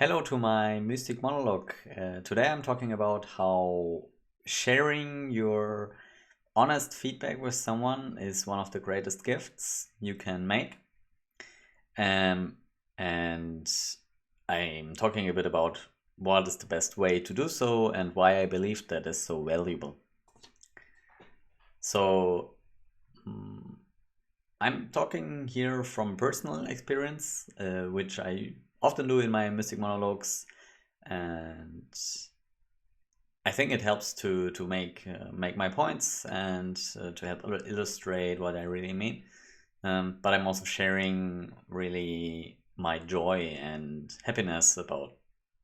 Hello to my mystic monologue. Today I'm talking about how sharing your honest feedback with someone is one of the greatest gifts you can make. Um, and I'm talking a bit about what is the best way to do so and why I believe that is so valuable. So, mm, I'm talking here from personal experience, which I often do in my mystic monologues, and I think it helps to make my points and to help illustrate what I really mean. But I'm also sharing really my joy and happiness about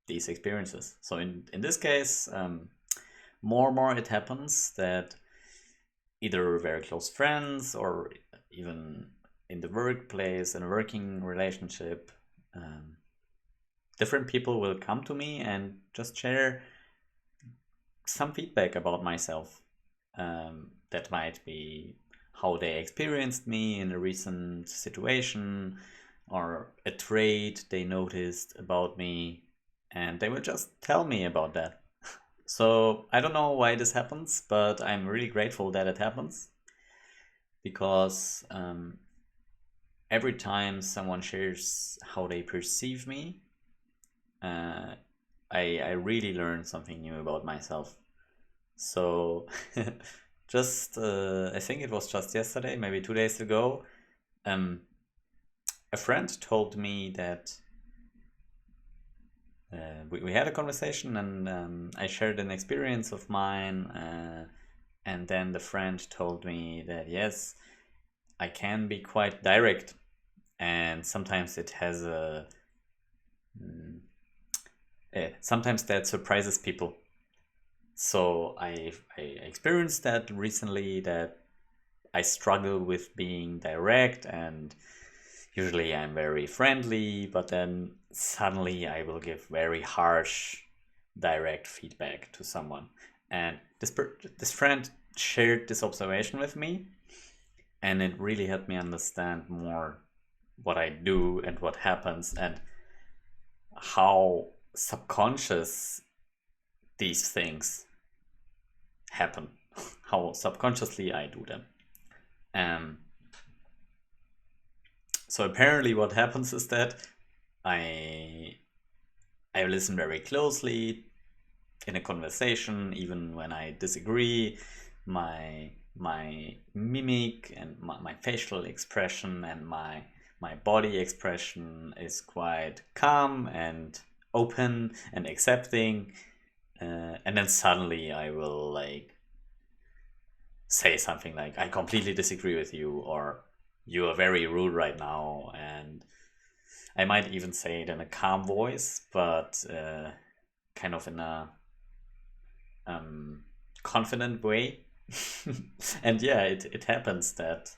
these experiences. So in this case, more and more it happens that either very close friends or even in the workplace, in a working relationship, um, different people will come to me and just share some feedback about myself. That might be how they experienced me in a recent situation or a trait they noticed about me, and they will just tell me about that. So I don't know why this happens, but I'm really grateful that it happens because every time someone shares how they perceive me, uh, I really learn something new about myself. So just I think it was just yesterday, maybe 2 days ago, um, a friend told me that we had a conversation and I shared an experience of mine, and then the friend told me that yes, I can be quite direct, and sometimes it has mm, sometimes that surprises people. So I experienced that recently, that I struggle with being direct, and usually I'm very friendly, but then suddenly I will give very harsh direct feedback to someone. And this friend shared this observation with me, and it really helped me understand more what I do and what happens and how subconscious these things happen, how subconsciously I do them. Um, so apparently, what happens is that I I listen very closely in a conversation, even when I disagree. My mimic and my facial expression and my body expression is quite calm and open and accepting. And then suddenly I will like say something like, I completely disagree with you, or you are very rude right now. And I might even say it in a calm voice, but kind of in a um, confident way. And yeah, it happens that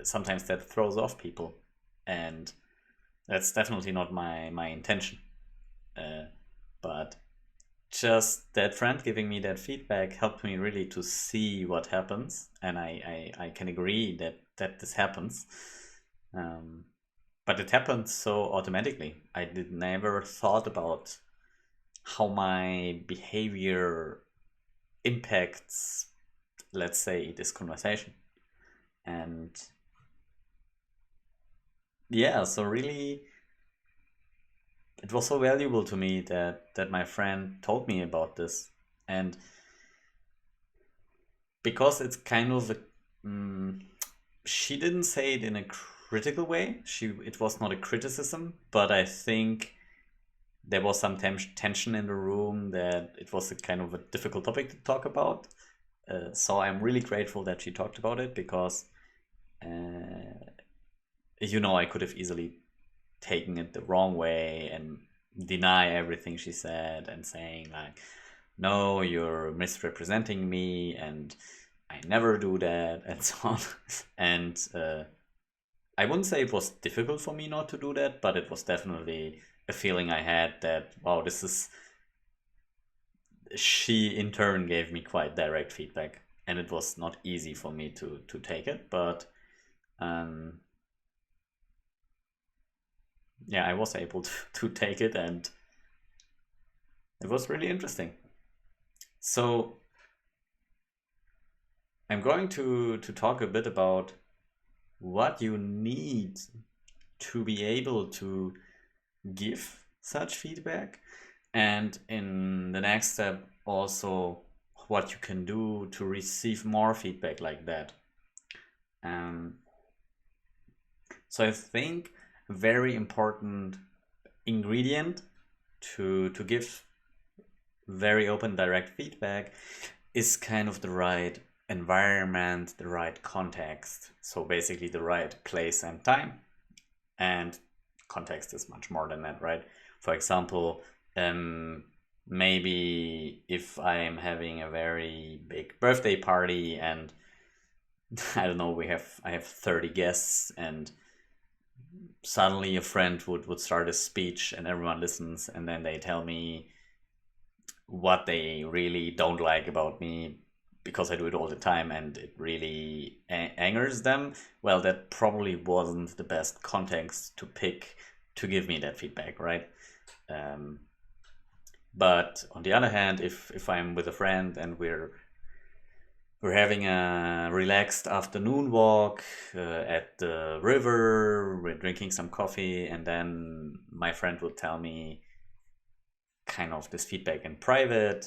sometimes that throws off people. And that's definitely not my intention. Uh, but just that friend giving me that feedback helped me really to see what happens, and I can agree that this happens. um, but it happened so automatically. I did never thought about how my behavior impacts, let's say, this conversation. And yeah, so really it was so valuable to me that my friend told me about this. And because it's kind of a she didn't say it in a critical way. It was not a criticism, but I think there was some tension in the room, that it was a kind of a difficult topic to talk about. So I'm really grateful that she talked about it, because uh, I could have easily taken it the wrong way and deny everything she said and saying like, no, you're misrepresenting me, and I never do that, and so on. And I wouldn't say it was difficult for me not to do that, but it was definitely a feeling I had that, wow, this is. She in turn gave me quite direct feedback, and it was not easy for me to take it, but um, yeah, I was able to take it, and it was really interesting. So I'm going to talk a bit about what you need to be able to give such feedback, and in the next step also what you can do to receive more feedback like that. um, so I think a very important ingredient to give very open direct feedback is kind of the right environment, the right context, so basically the right place and time. And context is much more than that, right? For example, um, maybe if I'm having a very big birthday party and I don't know, I have 30 guests, and suddenly a friend would start a speech and everyone listens, and then they tell me what they really don't like about me because I do it all the time and it really angers them. Well, that probably wasn't the best context to pick to give me that feedback, right? Um, but on the other hand, if I'm with a friend and we're having a relaxed afternoon walk at the river, we're drinking some coffee, and then my friend will tell me kind of this feedback in private.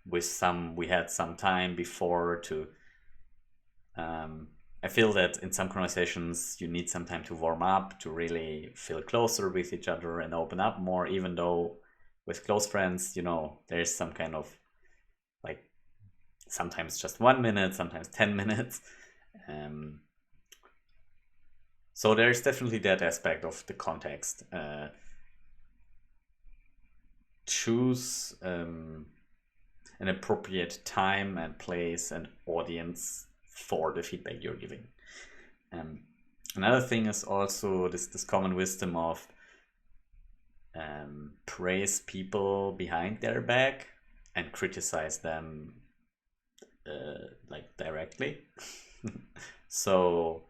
We had some time before to. I feel that in some conversations you need some time to warm up to really feel closer with each other and open up more. Even though with close friends, there's some kind of like sometimes just 1 minute, sometimes 10 minutes. Um, so there's definitely that aspect of the context. Choose an appropriate time and place and audience for the feedback you're giving. Um, Another thing is also this common wisdom of praise people behind their back and criticize them like directly. So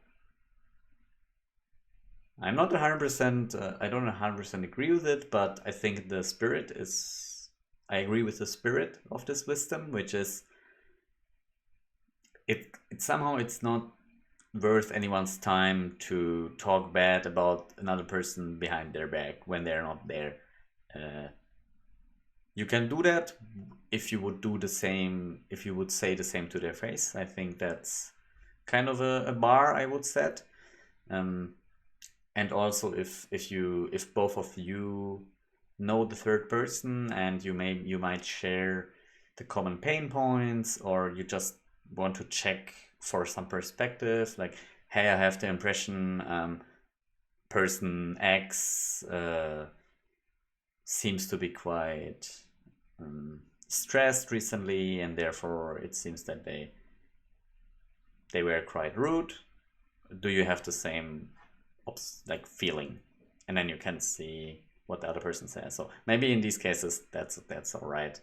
I'm not 100%. I don't 100% agree with it, but I think the spirit is. I agree with the spirit of this wisdom, which is it somehow it's not worth anyone's time to talk bad about another person behind their back when they're not there. Uh, you can do that if you would do the same, if you would say the same to their face. I think that's kind of a bar I would set. Um, and also if both of you know the third person and you might share the common pain points, or you just want to check for some perspective, like, hey, I have the impression person X seems to be quite stressed recently, and therefore it seems that they were quite rude. Do you have the same like feeling? And then you can see what the other person says. So maybe in these cases that's all right,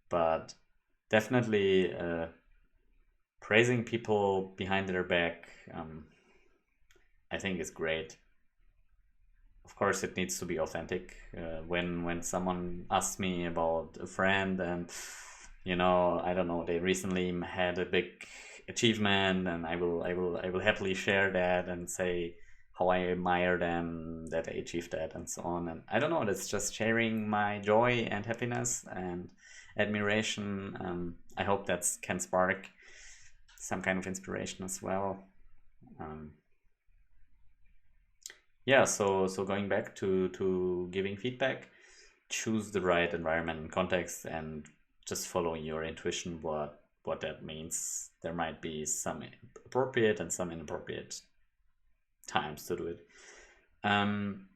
but definitely praising people behind their back, I think is great. Of course, it needs to be authentic. When someone asks me about a friend, and I don't know, they recently had a big achievement, and I will happily share that and say how I admire them that they achieved that and so on. And I don't know, that's just sharing my joy and happiness and admiration. I hope that can spark some kind of inspiration as well. Um, yeah, so going back to giving feedback, choose the right environment and context, and just follow your intuition what that means. There might be some appropriate and some inappropriate times to do it. um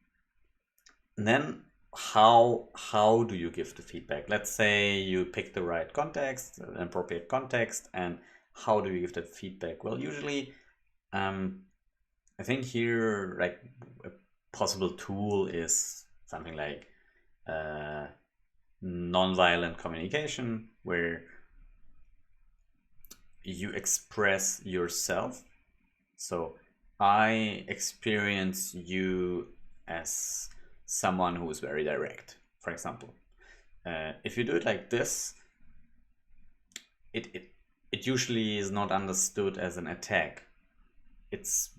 then how do you give the feedback? Let's say you pick the right context, an appropriate context, and how do you give that feedback? Well, usually I think here, like, a possible tool is something like nonviolent communication, where you express yourself. So I experience you as someone who is very direct, for example. If you do it like this, it it usually is not understood as an attack. It's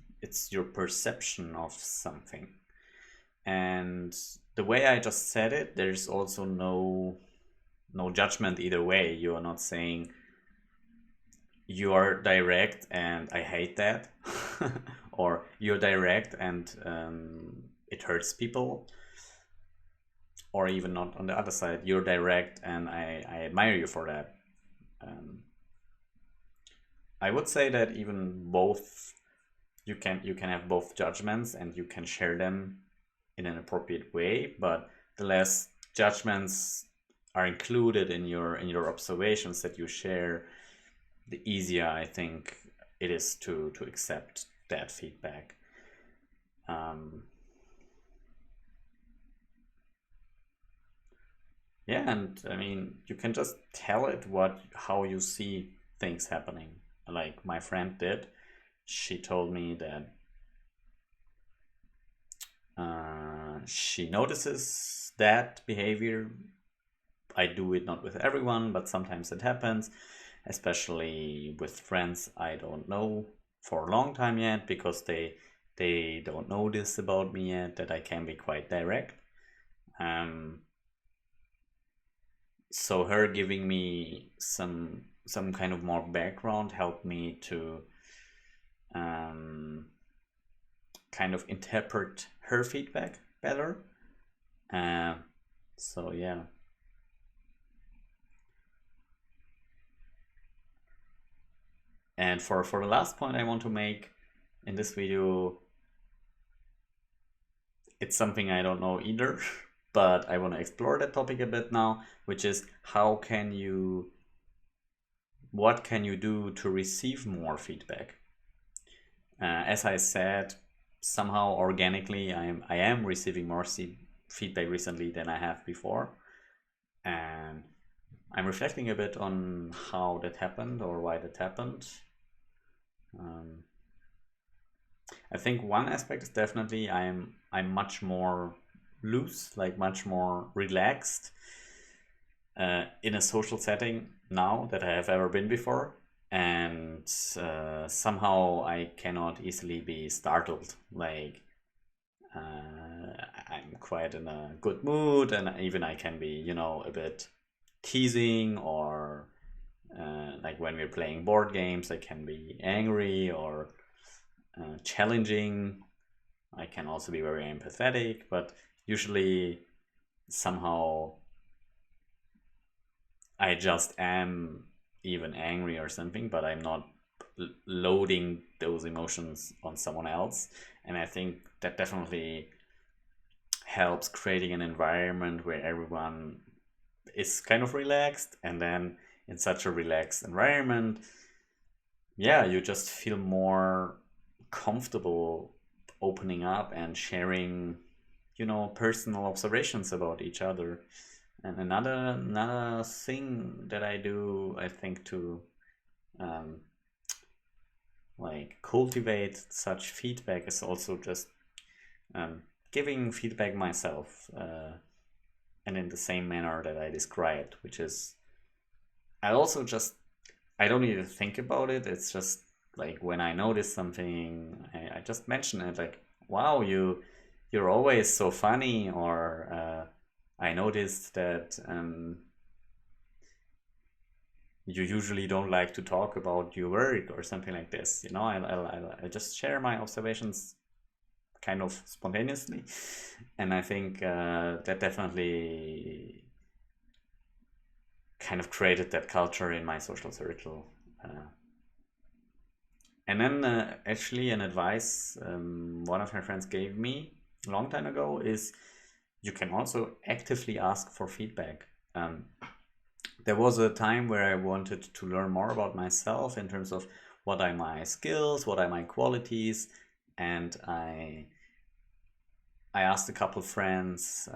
your perception of something. And the way I just said it, there's also no judgment either way. You are not saying you are direct and I hate that, or you're direct and it hurts people, or even not on the other side, you're direct and I admire you for that. Um, I would say that even both, you can have both judgments and you can share them in an appropriate way, but the less judgments are included in your observations that you share, the easier I think it is to accept that feedback. Um, yeah, and I mean, you can just tell it how you see things happening. Like my friend did. She told me that she notices that behavior. I do it not with everyone, but sometimes it happens, especially with friends I don't know for a long time yet, because they don't know this about me yet, that I can be quite direct. Um, so her giving me some kind of more background helped me to um, kind of interpret her feedback better. Um, so yeah. And for the last point I want to make in this video, it's something I don't know either, but I want to explore that topic a bit now, which is what can you do to receive more feedback? As I said, somehow organically, I am receiving more feedback recently than I have before, and I'm reflecting a bit on how that happened or why that happened. Um, I think one aspect is definitely I'm much more loose, like much more relaxed in a social setting now that I have ever been before, and somehow I cannot easily be startled. Like I'm quite in a good mood, and even I can be, a bit teasing, or like when we're playing board games, I can be angry or challenging. I can also be very empathetic, but usually somehow I just am even angry or something, but I'm not loading those emotions on someone else. And I think that definitely helps creating an environment where everyone is kind of relaxed. And then in such a relaxed environment, yeah, you just feel more comfortable opening up and sharing, personal observations about each other. And another thing that I do, I think, to um, like cultivate such feedback is also just um, giving feedback myself, and in the same manner that I described, which is I also just I don't even think about it. It's just like when I notice something, I just mention it. Like, wow, you're always so funny, or I noticed that you usually don't like to talk about your work or something like this. I just share my observations kind of spontaneously, and I think that definitely kind of created that culture in my social circle. And then actually an advice one of my friends gave me a long time ago is you can also actively ask for feedback. There was a time where I wanted to learn more about myself in terms of what are my skills, what are my qualities, and I asked a couple of friends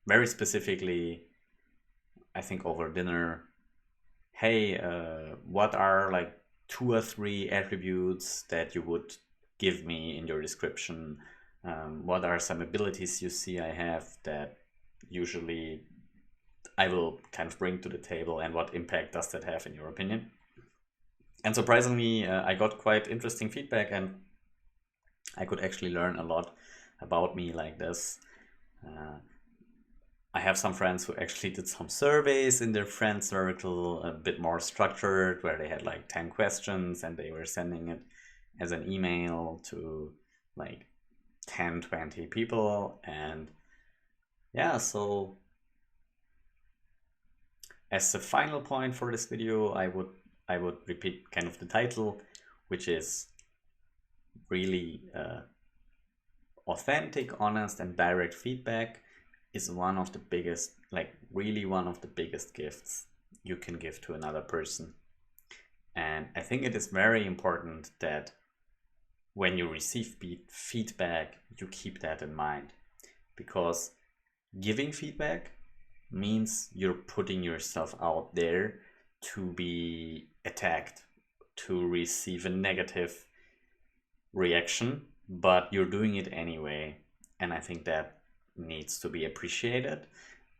very specifically, I think over dinner, hey, what are like 2 or 3 attributes that you would give me in your description What are some abilities you see I have that usually I will kind of bring to the table, and what impact does that have in your opinion? And surprisingly, I got quite interesting feedback, and I could actually learn a lot about me like this. I have some friends who actually did some surveys in their friend circle, a bit more structured, where they had like 10 questions and they were sending it as an email to like 10, 20 people. And yeah, so as the final point for this video, I would repeat kind of the title, which is really authentic, honest, and direct feedback is one of the biggest, like really one of the biggest gifts you can give to another person. And I think it is very important that when you receive feedback, you keep that in mind, because giving feedback means you're putting yourself out there to be attacked, to receive a negative reaction, but you're doing it anyway. And I think that needs to be appreciated.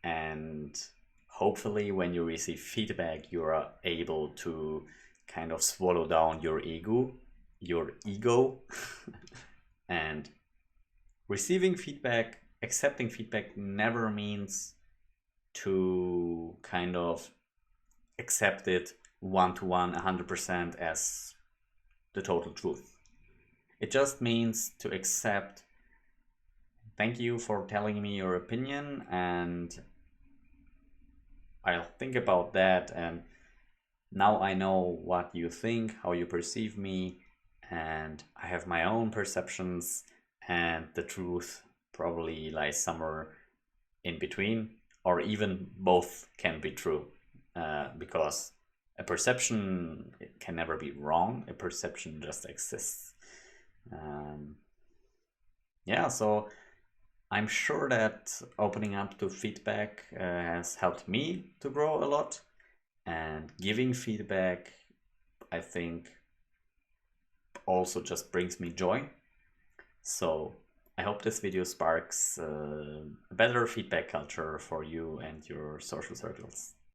And hopefully when you receive feedback, you are able to kind of swallow down your ego and receiving feedback, accepting feedback never means to kind of accept it 1-to-1, 100% as the total truth. It just means to accept, thank you for telling me your opinion, and I'll think about that, and now I know what you think, how you perceive me, and I have my own perceptions, and the truth probably lies somewhere in between, or even both can be true, because a perception can never be wrong. A perception just exists. Yeah, so I'm sure that opening up to feedback has helped me to grow a lot, and giving feedback, I think, also just brings me joy. So I hope this video sparks a better feedback culture for you and your social circles.